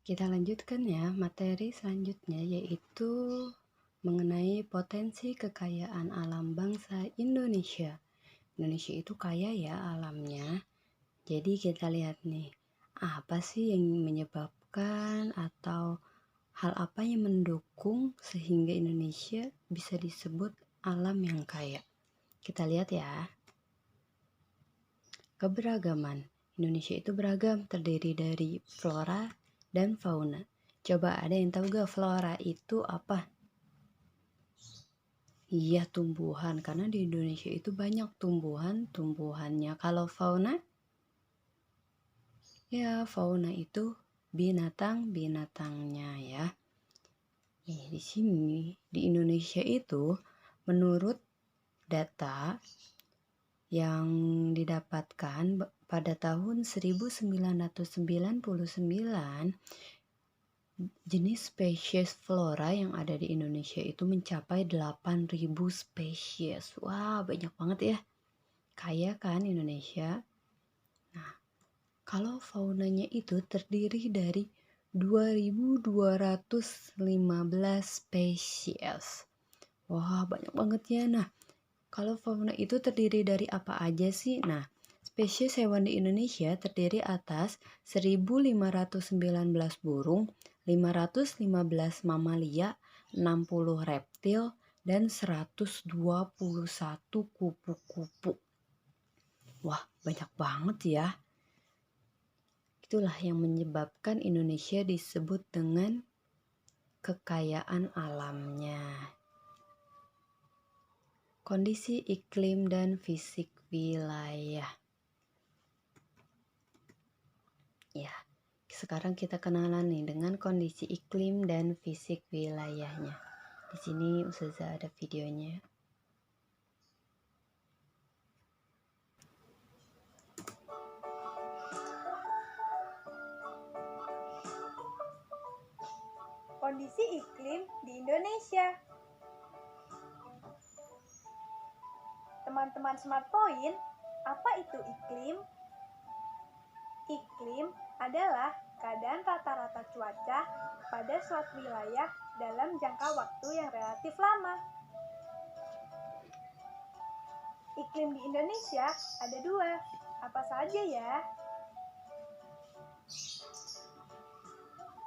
Kita lanjutkan ya materi selanjutnya, yaitu mengenai potensi kekayaan alam bangsa Indonesia. Indonesia itu kaya ya alamnya. Jadi kita lihat nih, apa sih yang menyebabkan atau hal apa yang mendukung sehingga Indonesia bisa disebut alam yang kaya. Kita lihat ya. Keberagaman. Indonesia itu beragam, terdiri dari flora dan fauna. Coba ada yang tahu gak flora itu apa? Iya, tumbuhan, karena di Indonesia itu banyak tumbuhannya. Kalau fauna? Ya, fauna itu binatang-binatangnya ya. Nih, di sini di Indonesia itu menurut data yang didapatkan pada tahun 1999, jenis spesies flora yang ada di Indonesia itu mencapai 8.000 spesies. Wah, banyak banget ya. Kaya kan Indonesia? Nah, kalau faunanya itu terdiri dari 2.215 spesies. Wah, banyak banget ya. Nah, kalau fauna itu terdiri dari apa aja sih? Nah, spesies hewan di Indonesia terdiri atas 1.519 burung, 515 mamalia, 60 reptil, dan 121 kupu-kupu. Wah, banyak banget ya. Itulah yang menyebabkan Indonesia disebut dengan kekayaan alamnya. Kondisi iklim dan fisik wilayah. Ya, sekarang kita kenalan nih dengan kondisi iklim dan fisik wilayahnya. Di sini Ustazah ada videonya. Kondisi iklim di Indonesia. Teman-teman Smart Point, apa itu iklim? Iklim adalah keadaan rata-rata cuaca pada suatu wilayah dalam jangka waktu yang relatif lama. Iklim di Indonesia ada dua, apa saja ya?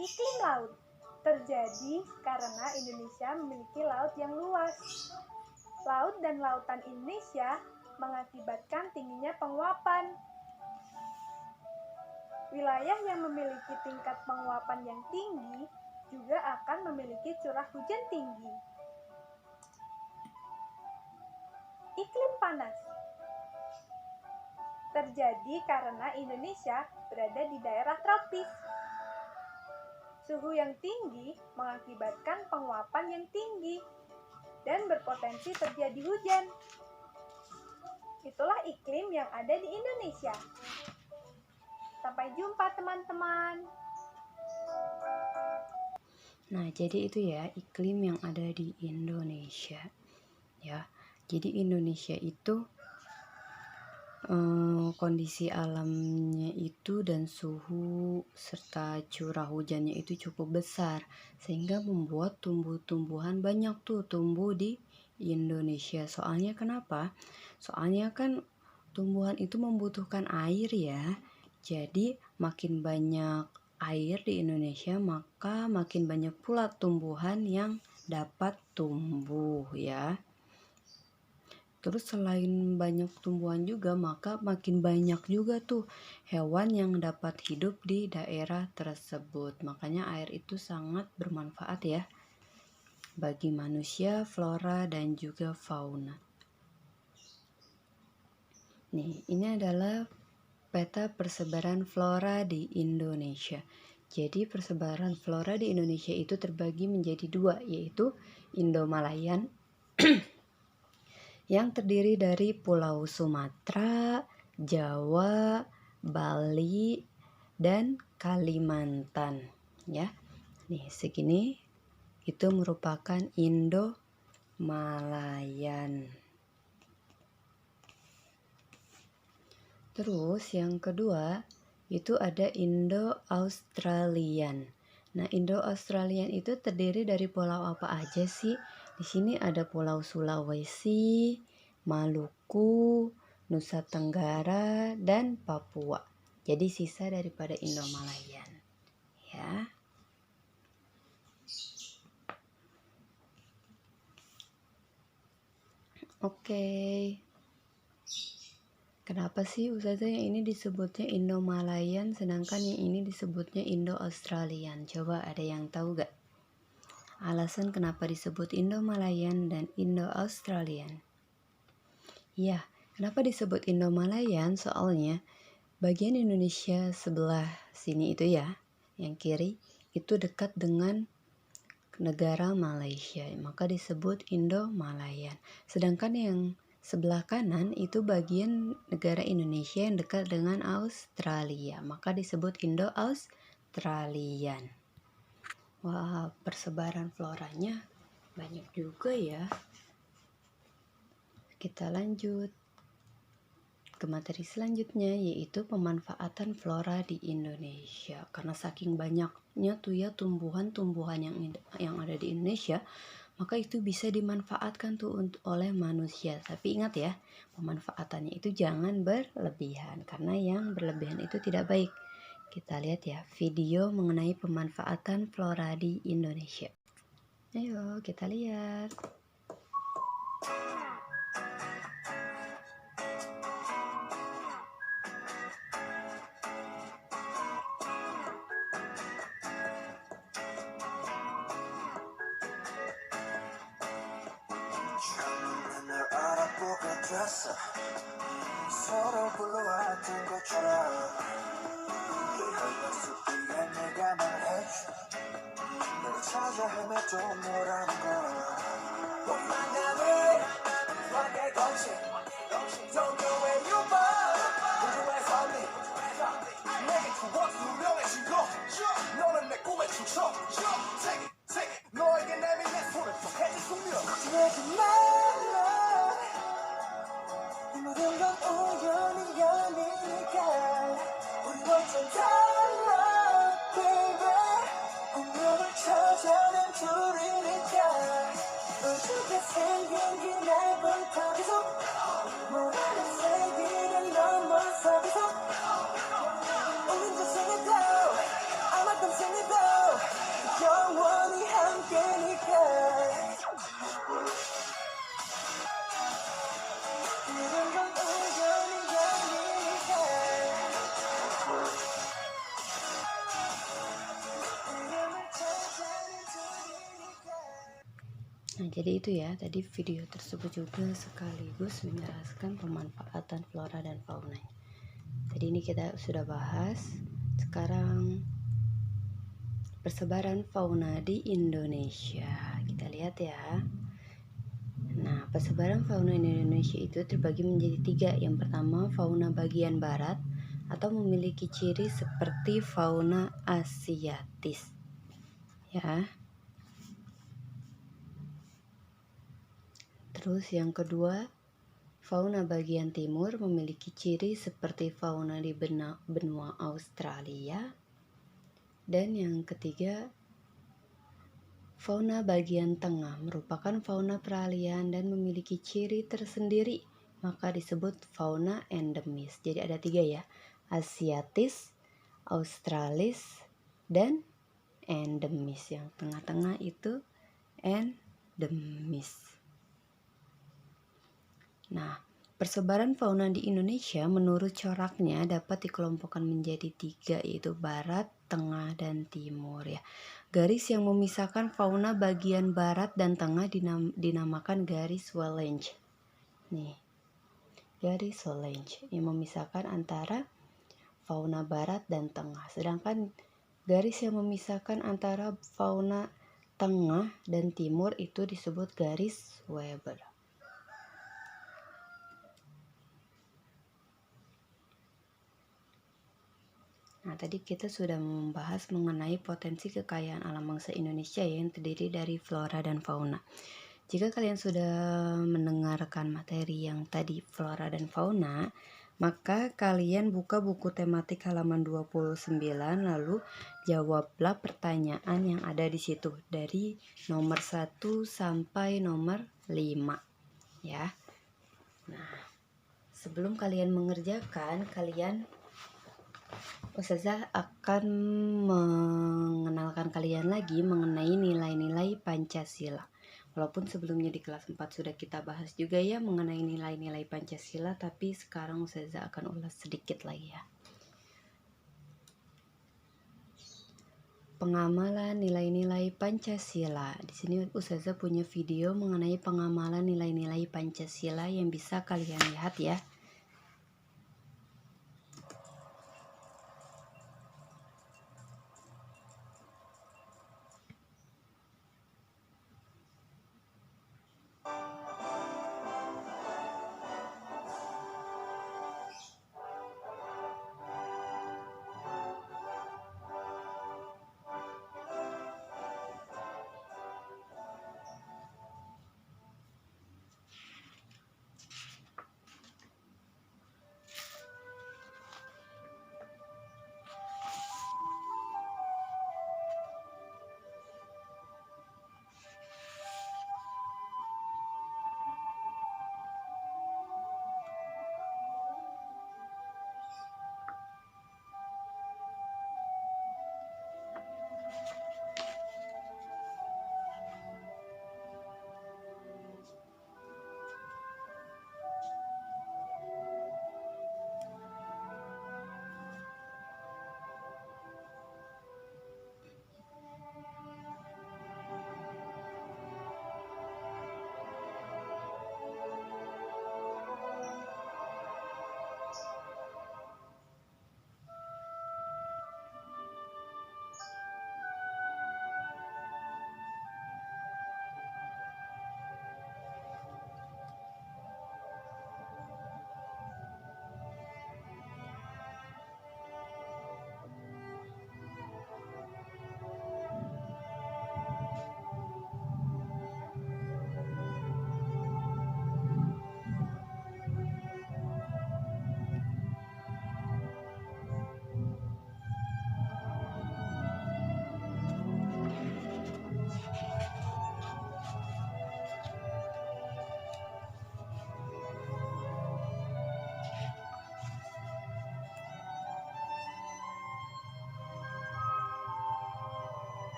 Iklim laut terjadi karena Indonesia memiliki laut yang luas. Laut dan lautan Indonesia mengakibatkan tingginya penguapan. Wilayah yang memiliki tingkat penguapan yang tinggi juga akan memiliki curah hujan tinggi. Iklim panas terjadi karena Indonesia berada di daerah tropis. Suhu yang tinggi mengakibatkan penguapan yang tinggi dan berpotensi terjadi hujan. Itulah iklim yang ada di Indonesia. Sampai jumpa teman-teman. Nah, jadi itu ya iklim yang ada di Indonesia. Ya, jadi Indonesia itu kondisi alamnya itu dan suhu serta curah hujannya itu cukup besar, sehingga membuat tumbuh-tumbuhan banyak tuh tumbuh di Indonesia. Soalnya kenapa? Soalnya kan tumbuhan itu membutuhkan air ya. Jadi makin banyak air di Indonesia, maka makin banyak pula tumbuhan yang dapat tumbuh ya. Terus selain banyak tumbuhan juga, maka makin banyak juga tuh hewan yang dapat hidup di daerah tersebut. Makanya air itu sangat bermanfaat ya bagi manusia, flora, dan juga fauna. Nih, ini adalah peta persebaran flora di Indonesia. Jadi persebaran flora di Indonesia itu terbagi menjadi dua, yaitu Indo-Malayan yang terdiri dari Pulau Sumatera, Jawa, Bali, dan Kalimantan. Ya, nih segini itu merupakan Indo-Malayan. Terus yang kedua itu ada Indo-Australian. Nah, Indo-Australian itu terdiri dari pulau apa aja sih? Di sini ada Pulau Sulawesi, Maluku, Nusa Tenggara, dan Papua. Jadi sisa daripada Indo-Malayan. Ya. Oke. Kenapa sih Ustazah yang ini disebutnya Indo-Malayan sedangkan yang ini disebutnya Indo-Australian? Coba ada yang tahu gak? Alasan kenapa disebut Indo-Malayan dan Indo-Australian? Ya, kenapa disebut Indo-Malayan? Soalnya bagian Indonesia sebelah sini itu ya, yang kiri, itu dekat dengan negara Malaysia, maka disebut Indo-Malayan. Sedangkan yang sebelah kanan itu bagian negara Indonesia yang dekat dengan Australia, maka disebut Indo-Australian. Wah, persebaran floranya banyak juga ya. Kita lanjut ke materi selanjutnya, yaitu pemanfaatan flora di Indonesia. Karena saking banyaknya tuh ya tumbuhan-tumbuhan yang ada di Indonesia, maka itu bisa dimanfaatkan tuh oleh manusia. Tapi ingat ya, pemanfaatannya itu jangan berlebihan, karena yang berlebihan itu tidak baik. Kita lihat ya video mengenai pemanfaatan flora di Indonesia. Ayo kita lihat. 서로 불러왔던 것처럼 숲위에 내가 말해줘 너를 찾아 헤매도 너라는 걸 만남을 화게 거치 Don't go where you are 우주의 선미 내게 추억 수명해진 거 너는 내 꿈에 춤춰 Take it 너에게 내민 내 손을 더 해줄 숙명 내게 말라 이 모든 건 우연이 아니니까 우리 완전 달라 baby 운명을 찾아낸 둘이니까 우주가 생긴 그날부터 계속 모르는 세계를 넘어서 계속 우린 저생에도 아마도 생에도 영원히 함께니까 Nah, jadi itu ya, tadi video tersebut juga sekaligus menjelaskan pemanfaatan flora dan fauna. Tadi ini kita sudah bahas. Sekarang persebaran fauna di Indonesia. Kita lihat ya. Nah, persebaran fauna di Indonesia itu terbagi menjadi 3. Yang pertama, fauna bagian barat atau memiliki ciri seperti fauna asiatis. Ya. Terus yang kedua, fauna bagian timur memiliki ciri seperti fauna di benua Australia. Dan yang ketiga, fauna bagian tengah merupakan fauna peralihan dan memiliki ciri tersendiri, maka disebut fauna endemis. Jadi ada 3 ya, asiatis, australis, dan endemis. Yang tengah-tengah itu endemis. Nah, persebaran fauna di Indonesia menurut coraknya dapat dikelompokkan menjadi 3, yaitu barat, tengah, dan timur ya. Garis yang memisahkan fauna bagian barat dan tengah dinamakan garis Wellange. Nih, garis Wellange yang memisahkan antara fauna barat dan tengah. Sedangkan garis yang memisahkan antara fauna tengah dan timur itu disebut garis Weber. Nah, tadi kita sudah membahas mengenai potensi kekayaan alam bangsa Indonesia yang terdiri dari flora dan fauna. Jika kalian sudah mendengarkan materi yang tadi flora dan fauna, Maka kalian buka buku tematik halaman 29 lalu jawablah pertanyaan yang ada di situ dari nomor 1 sampai nomor 5 ya. Nah, sebelum kalian mengerjakan, Ustazah akan mengenalkan kalian lagi mengenai nilai-nilai Pancasila. Walaupun sebelumnya di kelas 4 sudah kita bahas juga ya mengenai nilai-nilai Pancasila, tapi sekarang Ustazah akan ulas sedikit lagi ya. Pengamalan nilai-nilai Pancasila. Di sini Ustazah punya video mengenai pengamalan nilai-nilai Pancasila yang bisa kalian lihat ya.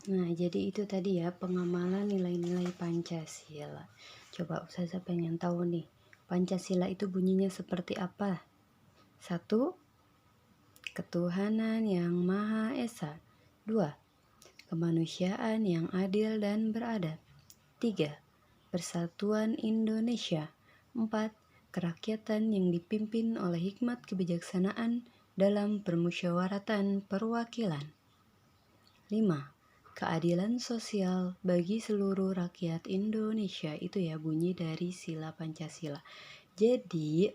Nah, jadi itu tadi ya pengamalan nilai-nilai Pancasila. Coba Ustazah pengen tahu nih, Pancasila itu bunyinya seperti apa? 1. Ketuhanan yang Maha Esa. 2. Kemanusiaan yang adil dan beradab. 3. Persatuan Indonesia. 4. Kerakyatan yang dipimpin oleh hikmat kebijaksanaan dalam permusyawaratan perwakilan. 5. Keadilan sosial bagi seluruh rakyat Indonesia. Itu ya bunyi dari sila Pancasila. Jadi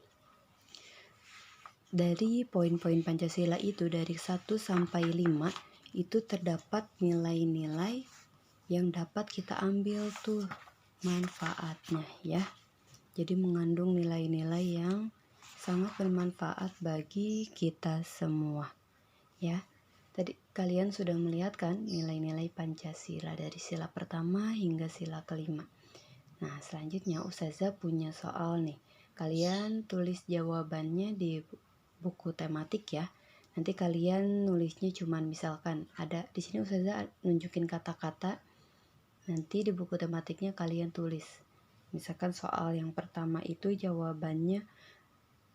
dari poin-poin Pancasila itu dari 1 sampai 5 itu terdapat nilai-nilai yang dapat kita ambil tuh manfaatnya ya. Jadi mengandung nilai-nilai yang sangat bermanfaat bagi kita semua ya. Tadi kalian sudah melihat kan nilai-nilai Pancasila dari sila pertama hingga sila kelima. Nah, selanjutnya Ustazah punya soal nih. Kalian tulis jawabannya di buku tematik ya. Nanti kalian nulisnya cuman misalkan ada di sini Ustazah nunjukin kata-kata. Nanti di buku tematiknya kalian tulis. Misalkan soal yang pertama itu jawabannya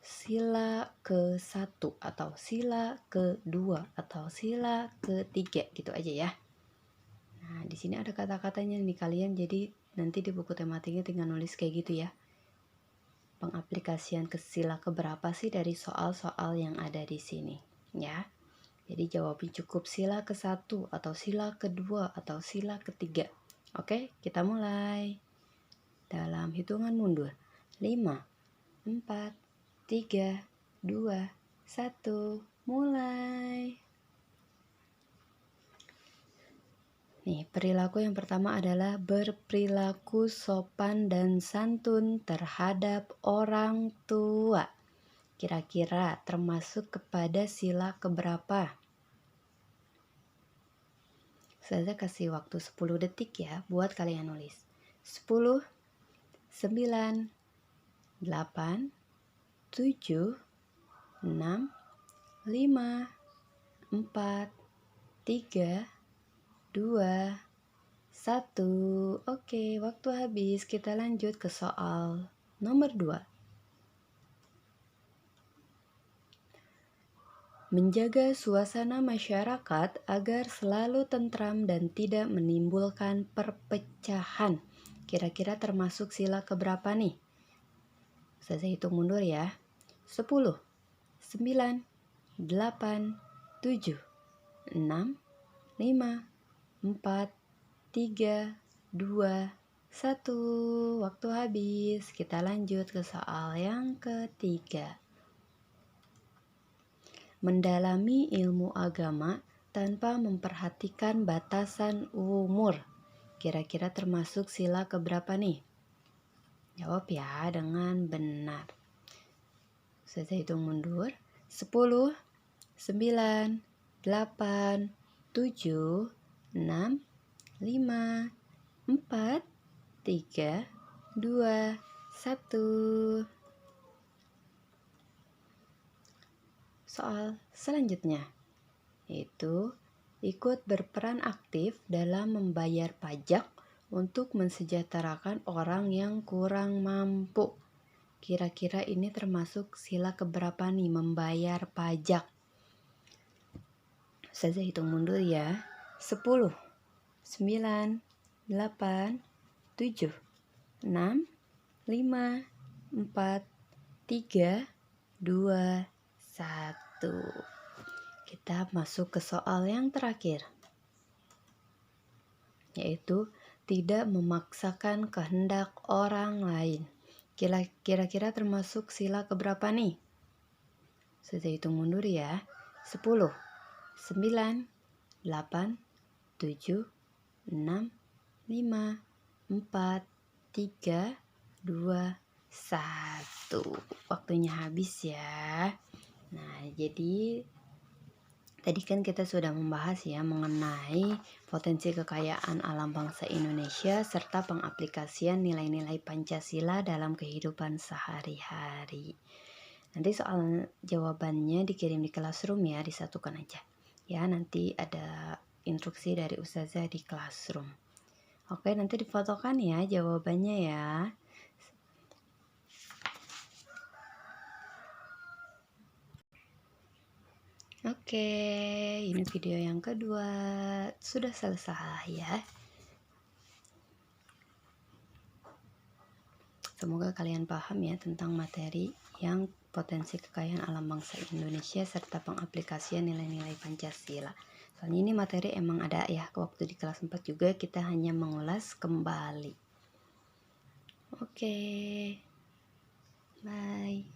sila ke-1 atau sila ke-2 atau sila ke-3 gitu aja ya. Nah, di sini ada kata-katanya nih kalian, jadi nanti di buku tematiknya tinggal nulis kayak gitu ya. Pengaplikasian ke sila keberapa sih dari soal-soal yang ada di sini ya. Jadi jawabnya cukup sila ke-1 atau sila ke-2 atau sila ke-3. Oke, kita mulai. Dalam hitungan mundur. 5, 4, 3, 2, 1, mulai. Nih, perilaku yang pertama adalah berperilaku sopan dan santun terhadap orang tua. Kira-kira termasuk kepada sila keberapa? Saya kasih waktu 10 detik ya buat kalian nulis. 10, 9, 8, 7, 6, 5, 4, 3, 2, 1. Oke, waktu habis. Kita lanjut ke soal nomor 2. Menjaga suasana masyarakat agar selalu tentram dan tidak menimbulkan perpecahan. Kira-kira termasuk sila keberapa nih? Saya hitung mundur ya. 10, 9, 8, 7, 6, 5, 4, 3, 2, 1. Waktu habis. Kita lanjut ke soal yang ketiga. Mendalami ilmu agama tanpa memperhatikan batasan umur. Kira-kira termasuk sila keberapa nih? Jawab ya dengan benar. Saya hitung mundur. 10, 9, 8, 7, 6, 5, 4, 3, 2, 1. Soal selanjutnya yaitu ikut berperan aktif dalam membayar pajak untuk mensejahterakan orang yang kurang mampu. Kira-kira ini termasuk sila keberapa nih membayar pajak? Saya hitung mundur ya. 10, 9, 8, 7, 6, 5, 4, 3, 2, 1. Kita masuk ke soal yang terakhir, yaitu tidak memaksakan kehendak orang lain. Kira-kira termasuk sila keberapa nih? Saya hitung mundur ya. 10, 9, 8, 7, 6, 5, 4, 3, 2, 1. Waktunya habis ya. Nah, jadi tadi kan kita sudah membahas ya mengenai potensi kekayaan alam bangsa Indonesia serta pengaplikasian nilai-nilai Pancasila dalam kehidupan sehari-hari. Nanti soal jawabannya dikirim di Classroom ya, disatukan aja. Ya, nanti ada instruksi dari Ustazah di Classroom. Oke, nanti difotokan ya jawabannya ya. Oke, ini video yang kedua sudah selesai ya. Semoga kalian paham ya tentang materi yang potensi kekayaan alam bangsa Indonesia serta pengaplikasian nilai-nilai Pancasila. Soalnya ini materi emang ada ya, waktu di kelas 4 juga kita hanya mengulas kembali. Oke, bye.